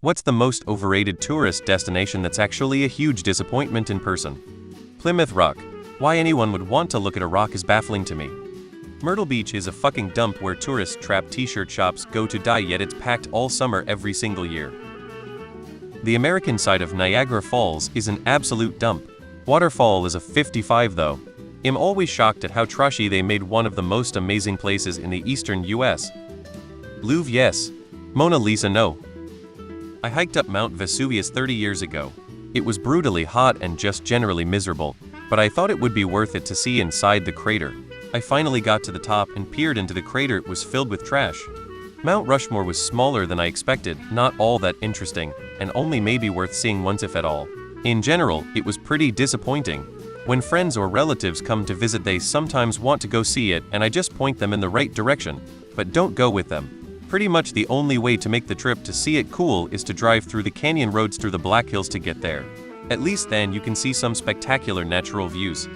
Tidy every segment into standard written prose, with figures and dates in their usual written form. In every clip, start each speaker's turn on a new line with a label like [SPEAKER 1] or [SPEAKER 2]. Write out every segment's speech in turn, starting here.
[SPEAKER 1] What's the most overrated tourist destination that's actually a huge disappointment in person? Plymouth Rock. Why anyone would want to look at a rock is baffling to me. Myrtle Beach is a fucking dump where tourist trap t-shirt shops go to die, yet it's packed all summer every single year. The American side of Niagara Falls is an absolute dump. Waterfall is a 55 though. I'm always shocked at how trashy they made one of the most amazing places in the eastern US. Louvre yes. Mona Lisa no. I hiked up Mount Vesuvius 30 years ago. It was brutally hot and just generally miserable, but I thought it would be worth it to see inside the crater. I finally got to the top and peered into the crater. It was filled with trash. Mount Rushmore was smaller than I expected, not all that interesting, and only maybe worth seeing once if at all. In general, it was pretty disappointing. When friends or relatives come to visit, they sometimes want to go see it, and I just point them in the right direction, but don't go with them. Pretty much the only way to make the trip to see it cool is to drive through the canyon roads through the Black Hills to get there. At least then you can see some spectacular natural views.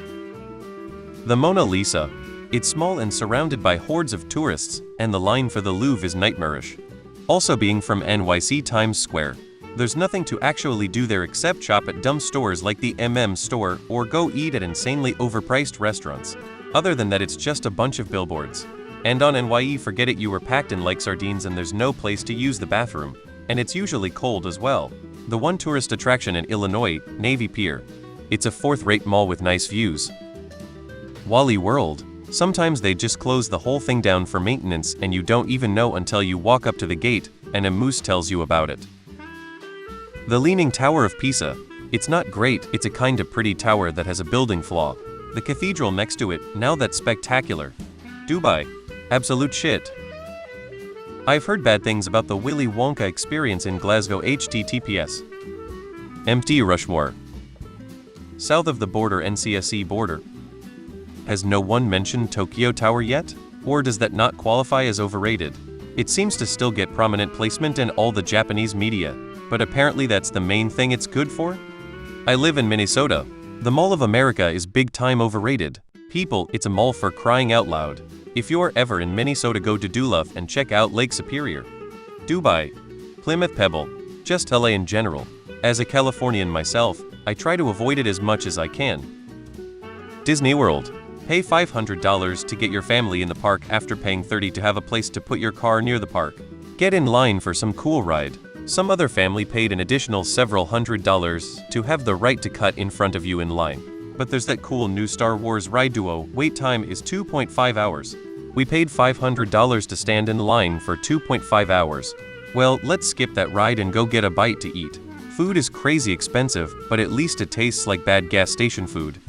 [SPEAKER 1] The Mona Lisa. It's small and surrounded by hordes of tourists, and the line for the Louvre is nightmarish. Also, being from NYC Times Square, there's nothing to actually do there except shop at dumb stores like the store or go eat at insanely overpriced restaurants. Other than that, it's just a bunch of billboards. And on NYE, forget it, you were packed in like sardines and there's no place to use the bathroom. And it's usually cold as well. The one tourist attraction in Illinois, Navy Pier. It's a fourth-rate mall with nice views. Wally World. Sometimes they just close the whole thing down for maintenance and you don't even know until you walk up to the gate and a moose tells you about it. The Leaning Tower of Pisa. It's not great, it's a kind of pretty tower that has a building flaw. The cathedral next to it, now that's spectacular. Dubai. Absolute shit. I've heard bad things about the Willy Wonka experience in Glasgow. HTTPS. Empty Rushmore. South of the border, NCSE border. Has no one mentioned Tokyo Tower yet? Or does that not qualify as overrated? It seems to still get prominent placement in all the Japanese media, but apparently that's the main thing it's good for? I live in Minnesota. The Mall of America is big time overrated. People, it's a mall for crying out loud. If you're ever in Minnesota, go to Duluth and check out Lake Superior. Dubai. Plymouth Pebble. Just LA in general. As a Californian myself, I try to avoid it as much as I can. Disney World. Pay $500 to get your family in the park after paying $30 to have a place to put your car near the park. Get in line for some cool ride. Some other family paid an additional several $100s to have the right to cut in front of you in line. But there's that cool new Star Wars ride Duo. Wait time is 2.5 hours. We paid $500 to stand in line for 2.5 hours. Well, let's skip that ride and go get a bite to eat. Food is crazy expensive, but at least it tastes like bad gas station food.